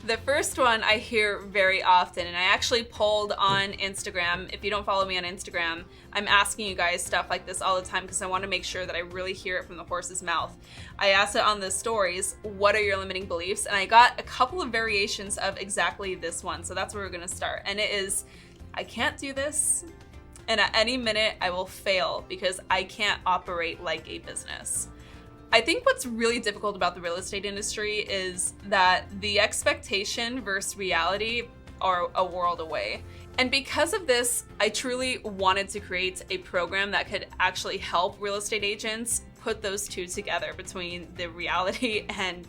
The first one I hear very often, and I actually polled on Instagram. If you don't follow me on Instagram, I'm asking you guys stuff like this all the time because I want to make sure that I really hear it from the horse's mouth. I asked it on the stories, what are your limiting beliefs? And I got a couple of variations of exactly this one. So that's where we're going to start. And it is, I can't do this. And at any minute I will fail because I can't operate like a business. I think what's really difficult about the real estate industry is that the expectation versus reality are a world away. And because of this, I truly wanted to create a program that could actually help real estate agents put those two together between the reality and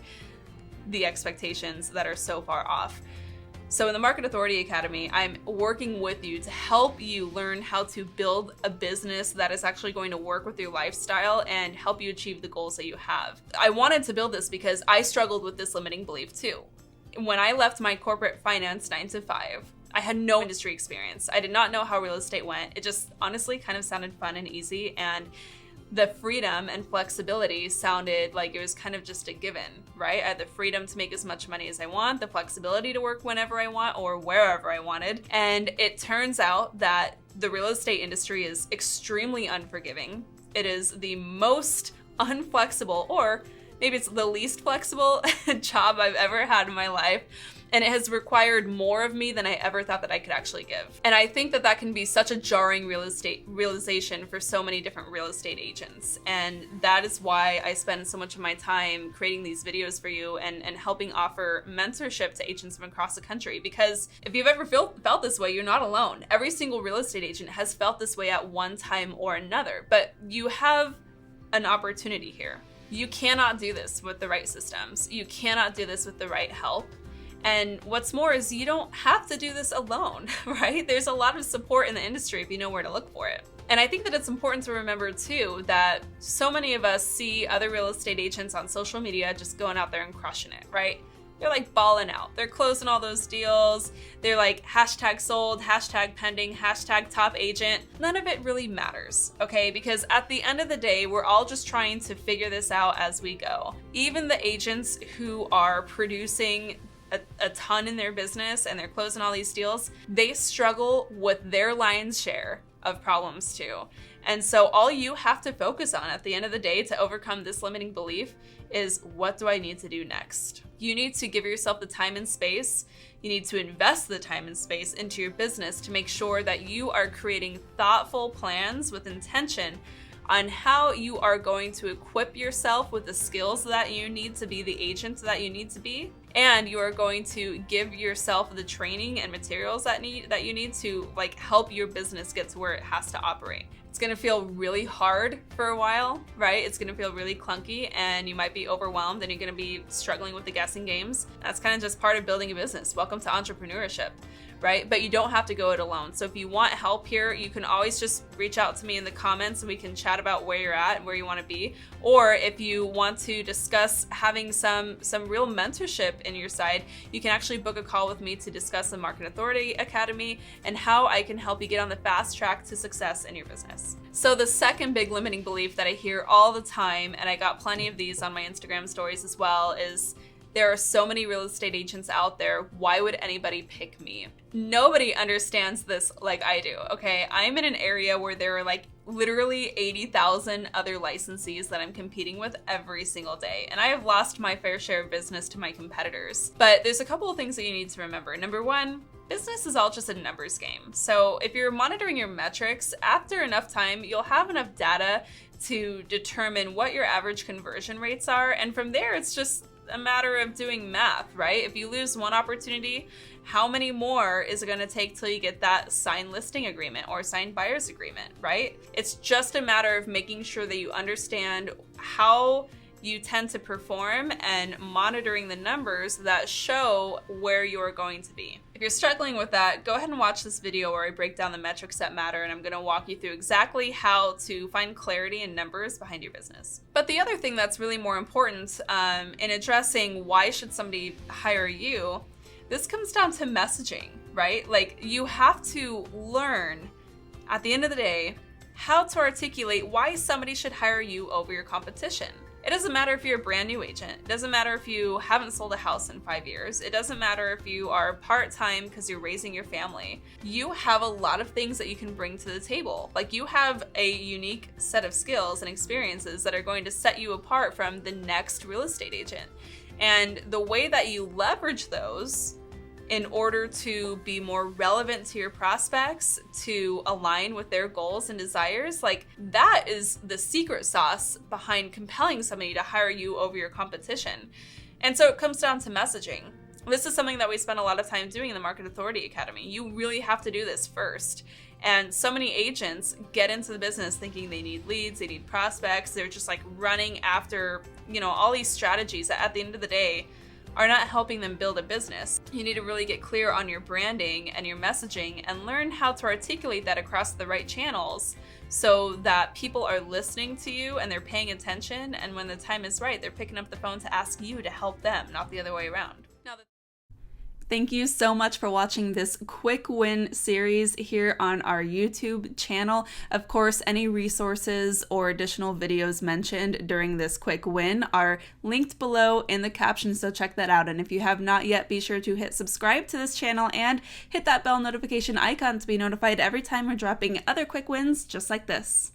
the expectations that are so far off. So in the Market Authority Academy, I'm working with you to help you learn how to build a business that is actually going to work with your lifestyle and help you achieve the goals that you have. I wanted to build this because I struggled with this limiting belief too. When I left my corporate finance 9 to 5, I had no industry experience. I did not know how real estate went. It just honestly kind of sounded fun and easy, and the freedom and flexibility sounded like it was kind of just a given, right? I had the freedom to make as much money as I want, the flexibility to work whenever I want or wherever I wanted. And it turns out that the real estate industry is extremely unforgiving. It is the most unflexible, or maybe it's the least flexible job I've ever had in my life. And it has required more of me than I ever thought that I could actually give. And I think that that can be such a jarring realization for so many different real estate agents. And that is why I spend so much of my time creating these videos for you and helping offer mentorship to agents from across the country. Because if you've ever felt this way, you're not alone. Every single real estate agent has felt this way at one time or another. But you have an opportunity here. You cannot do this with the right systems. You cannot do this with the right help. And what's more is you don't have to do this alone, right? There's a lot of support in the industry if you know where to look for it. And I think that it's important to remember too that so many of us see other real estate agents on social media just going out there and crushing it, right? They're like balling out. They're closing all those deals. They're like hashtag sold, hashtag pending, hashtag top agent. None of it really matters, okay? Because at the end of the day, we're all just trying to figure this out as we go. Even the agents who are producing a ton in their business and they're closing all these deals, they struggle with their lion's share of problems too. And so all you have to focus on at the end of the day to overcome this limiting belief is, what do I need to do next? You need to give yourself the time and space. You need to invest the time and space into your business to make sure that you are creating thoughtful plans with intention on how you are going to equip yourself with the skills that you need to be the agent that you need to be. And you are going to give yourself the training and materials that you need to help your business get to where it has to operate. It's gonna feel really hard for a while, right? It's gonna feel really clunky and you might be overwhelmed and you're gonna be struggling with the guessing games. That's kind of just part of building a business. Welcome to entrepreneurship, right? But you don't have to go it alone. So if you want help here, you can always just reach out to me in the comments and we can chat about where you're at and where you want to be. Or if you want to discuss having some real mentorship in your side, you can actually book a call with me to discuss the Market Authority Academy and how I can help you get on the fast track to success in your business. So the second big limiting belief that I hear all the time, and I got plenty of these on my Instagram stories as well, is there are so many real estate agents out there. Why would anybody pick me? Nobody understands this like I do, okay? I'm in an area where there are literally 80,000 other licensees that I'm competing with every single day. And I have lost my fair share of business to my competitors. But there's a couple of things that you need to remember. Number one, business is all just a numbers game. So if you're monitoring your metrics, after enough time, you'll have enough data to determine what your average conversion rates are. And from there, it's just a matter of doing math, right? If you lose one opportunity, how many more is it going to take till you get that signed listing agreement or signed buyer's agreement, right? It's just a matter of making sure that you understand how you tend to perform and monitoring the numbers that show where you're going to be. If you're struggling with that, go ahead and watch this video where I break down the metrics that matter, and I'm going to walk you through exactly how to find clarity in numbers behind your business. But the other thing that's really more important in addressing why should somebody hire you, this comes down to messaging, right? You have to learn at the end of the day how to articulate why somebody should hire you over your competition. It doesn't matter if you're a brand new agent. It doesn't matter if you haven't sold a house in 5 years. It doesn't matter if you are part-time because you're raising your family. You have a lot of things that you can bring to the table. Like, you have a unique set of skills and experiences that are going to set you apart from the next real estate agent. And the way that you leverage those in order to be more relevant to your prospects, to align with their goals and desires, like, that is the secret sauce behind compelling somebody to hire you over your competition. And so it comes down to messaging. This is something that we spend a lot of time doing in the Market Authority Academy. You really have to do this first. And so many agents get into the business thinking they need leads, they need prospects. They're just like running after, all these strategies that at the end of the day are not helping them build a business. You need to really get clear on your branding and your messaging and learn how to articulate that across the right channels so that people are listening to you and they're paying attention, and when the time is right, they're picking up the phone to ask you to help them, not the other way around. Thank you so much for watching this quick win series here on our YouTube channel. Of course, any resources or additional videos mentioned during this quick win are linked below in the caption, so check that out. And if you have not yet, be sure to hit subscribe to this channel and hit that bell notification icon to be notified every time we're dropping other quick wins just like this.